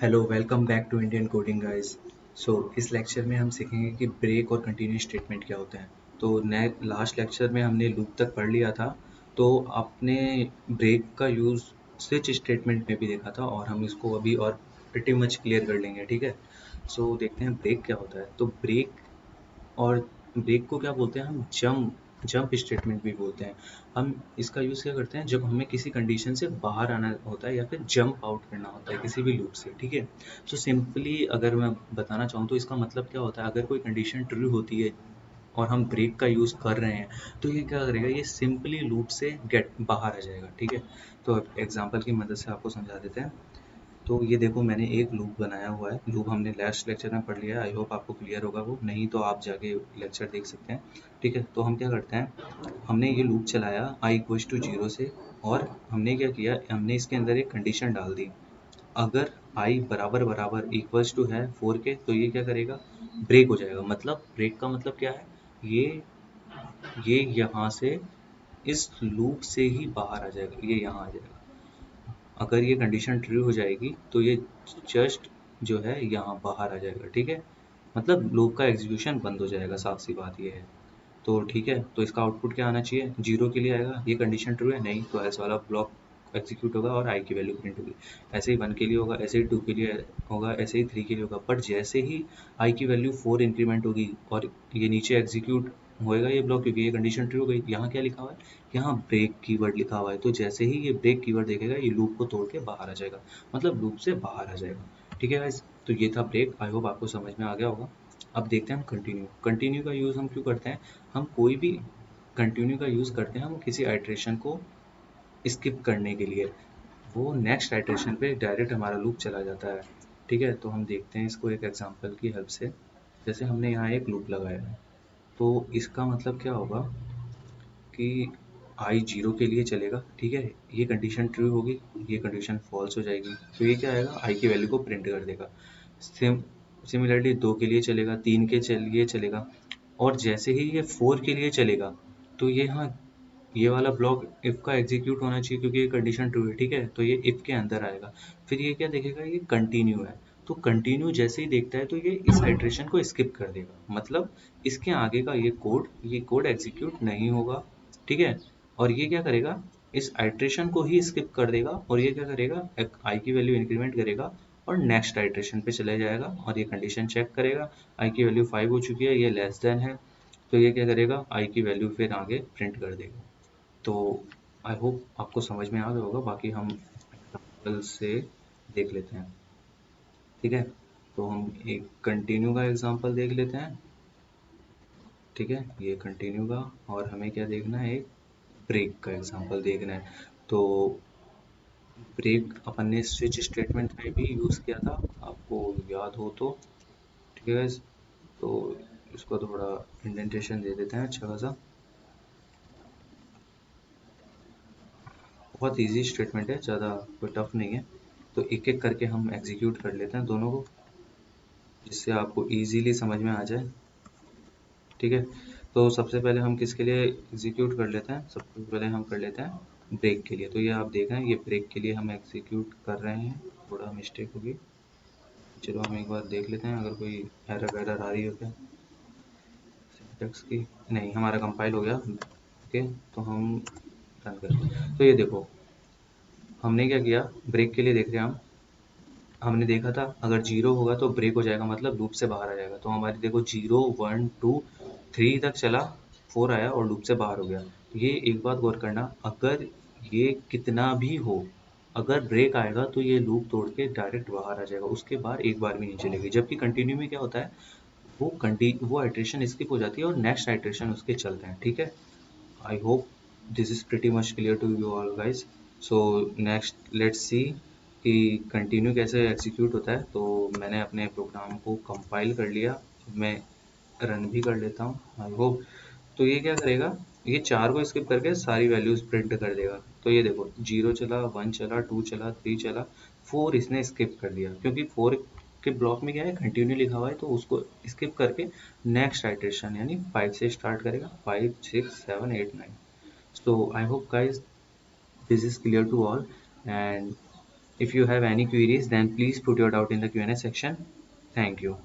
Hello welcome back to Indian coding guys. So इस lecture में हम सीखेंगे कि ब्रेक और कंटिन्यू स्टेटमेंट क्या होते हैं। तो ने लास्ट लेक्चर में हमने लूप तक पढ़ लिया था। तो आपने ब्रेक का यूज़ स्विच स्टेटमेंट में भी देखा था और हम इसको अभी और प्रिटी मच क्लियर कर लेंगे, ठीक है। सो देखते हैं ब्रेक क्या होता है। तो और ब्रेक को क्या बोलते हैं हम, जंप स्टेटमेंट भी बोलते हैं। हम इसका यूज़ क्या करते हैं जब हमें किसी कंडीशन से बाहर आना होता है या फिर जंप आउट करना होता है किसी भी लूप से, ठीक है। तो सिंपली अगर मैं बताना चाहूँ तो इसका मतलब क्या होता है, अगर कोई कंडीशन ट्रू होती है और हम ब्रेक का यूज़ कर रहे हैं तो ये क्या करेगा, ये सिंपली लूप से गेट बाहर आ जाएगा, ठीक है। तो एग्जांपल की मदद से आपको समझा देते हैं। तो ये देखो मैंने एक लूप बनाया हुआ है। लूप हमने लास्ट लेक्चर में पढ़ लिया है, आई होप आपको क्लियर होगा। वो नहीं तो आप जाके लेक्चर देख सकते हैं, ठीक है। तो हम क्या करते हैं, हमने ये लूप चलाया i इक्वल्स टू जीरो से, और हमने क्या किया, हमने इसके अंदर एक कंडीशन डाल दी। अगर i बराबर बराबर इक्वल्स टू है 4 के, तो ये क्या करेगा, ब्रेक हो जाएगा। मतलब ब्रेक का मतलब क्या है, ये यहाँ से इस लूप से ही बाहर आ जाएगा, ये यहाँ आ जाएगा। अगर ये कंडीशन ट्रू हो जाएगी तो ये जस्ट जो है यहाँ बाहर आ जाएगा, ठीक है। मतलब लूप का एग्जीक्यूशन बंद हो जाएगा, साफ सी बात ये है। तो ठीक है, तो इसका आउटपुट क्या आना चाहिए, जीरो के लिए आएगा। ये कंडीशन ट्रू है, नहीं तो एल्स वाला ब्लॉक एग्जीक्यूट होगा और आई की वैल्यू प्रिंट होगी। ऐसे ही वन के लिए होगा, ऐसे ही टू के लिए होगा, ऐसे ही थ्री के लिए होगा। बट जैसे ही आई की वैल्यू फोर इंक्रीमेंट होगी और ये नीचे एग्जीक्यूट होएगा ये ब्लॉक, क्योंकि ये कंडीशन ट्रू हो गई। यहाँ क्या लिखा हुआ है, यहाँ ब्रेक कीवर्ड लिखा हुआ है। तो जैसे ही ये ब्रेक कीवर्ड देखेगा ये लूप को तोड़ के बाहर आ जाएगा, मतलब लूप से बाहर आ जाएगा, ठीक है गाइस। तो ये था ब्रेक, आई होप आपको समझ में आ गया होगा। अब देखते हैं हम कंटिन्यू। कंटिन्यू का यूज़ हम क्यों करते हैं, हम कोई भी कंटिन्यू का यूज़ करते हैं हम किसी आइट्रेशन को स्किप करने के लिए। वो नेक्स्ट आइट्रेशन पे डायरेक्ट हमारा लूप चला जाता है, ठीक है। तो हम देखते हैं इसको एक एग्जांपल की हेल्प से। जैसे हमने यहाँ एक लूप लगाया है, तो इसका मतलब क्या होगा कि आई जीरो के लिए चलेगा, ठीक है। ये कंडीशन ट्रू होगी, ये कंडीशन फॉल्स हो जाएगी, तो ये क्या आएगा, आई की वैल्यू को प्रिंट कर देगा। सिमिलरली दो के लिए चलेगा, तीन के लिए चलेगा, और जैसे ही ये फोर के लिए चलेगा तो ये यहाँ ये वाला ब्लॉक इफ का एग्जीक्यूट होना चाहिए, क्योंकि ये कंडीशन ट्रू है, ठीक है। तो ये इफ के अंदर आएगा। फिर ये क्या देखेगा, ये कंटिन्यू है। तो कंटिन्यू जैसे ही देखता है तो ये इस आइट्रेशन को स्किप कर देगा, मतलब इसके आगे का ये कोड एग्जीक्यूट नहीं होगा, ठीक है। और ये क्या करेगा, इस आइट्रेशन को ही स्किप कर देगा, और ये क्या करेगा, आई की वैल्यू इंक्रीमेंट करेगा और नेक्स्ट आइट्रेशन पे चले जाएगा और ये कंडीशन चेक करेगा। आई की वैल्यू 5 हो चुकी है, ये लेस देन है, तो ये क्या करेगा, आई की वैल्यू फिर आगे प्रिंट कर देगा। तो आई होप आपको समझ में आ गया होगा। बाकी हम एग्जाम्पल से देख लेते हैं, ठीक है। तो हम एक कंटिन्यू का एग्जांपल देख लेते हैं, ठीक है। ये कंटिन्यू का, और हमें क्या देखना है, एक ब्रेक का एग्जांपल देखना है। तो ब्रेक अपन ने स्विच स्टेटमेंट में भी यूज़ किया था, आपको याद हो तो, ठीक है guys? तो इसको थोड़ा इंडेंटेशन दे देते हैं अच्छा खासा। बहुत इजी स्टेटमेंट है, ज़्यादा कोई टफ नहीं है। तो एक एक करके हम एग्जीक्यूट कर लेते हैं दोनों को, जिससे आपको इजीली समझ में आ जाए, ठीक है। तो सबसे पहले हम किसके लिए एग्जीक्यूट कर लेते हैं, सबसे पहले हम कर लेते हैं ब्रेक के लिए। तो ये आप देख रहे हैं, ये ब्रेक के लिए हम एग्जीक्यूट कर रहे हैं। थोड़ा मिस्टेक होगी, चलो हम एक बार देख लेते हैं अगर कोई एरर वैरर आ रही हो क्या सिंटैक्स की। नहीं, हमारा कंपाइल हो गया, ओके। तो हम रन करते, तो ये देखो हमने क्या किया, ब्रेक के लिए देख रहे हैं हम। हमने देखा था अगर जीरो होगा तो ब्रेक हो जाएगा, मतलब लूप से बाहर आ जाएगा। तो हमारी देखो जीरो वन टू थ्री तक चला, फोर आया और लूप से बाहर हो गया। ये एक बात गौर करना, अगर ये कितना भी हो, अगर ब्रेक आएगा तो ये लूप तोड़ के डायरेक्ट बाहर आ जाएगा, उसके बाद एक बार भी नहीं चलेगी। जबकि कंटिन्यू में क्या होता है, वो आइट्रेशन स्किप हो जाती है और नेक्स्ट आइट्रेशन उसके चलते हैं, ठीक है। I hope this is pretty much clear to you all guys. So next let's see कि कंटिन्यू कैसे एग्जीक्यूट होता है। तो मैंने अपने प्रोग्राम को कंपाइल कर लिया, अब मैं रन भी कर लेता हूँ, आई होप। तो ये क्या करेगा, ये चार को स्किप करके सारी वैल्यूज प्रिंट कर देगा। तो ये देखो जीरो चला, वन चला, टू चला, थ्री चला, फोर इसने स्किप कर दिया, क्योंकि फोर के ब्लॉक में क्या है, कंटिन्यू लिखा हुआ है। तो उसको स्किप करके नेक्स्ट आइट्रेशन यानी फाइव से स्टार्ट करेगा, five six seven eight nine. So I hope guys this is clear to all, and If you have any queries, then please put your doubt in the Q&A section. Thank you.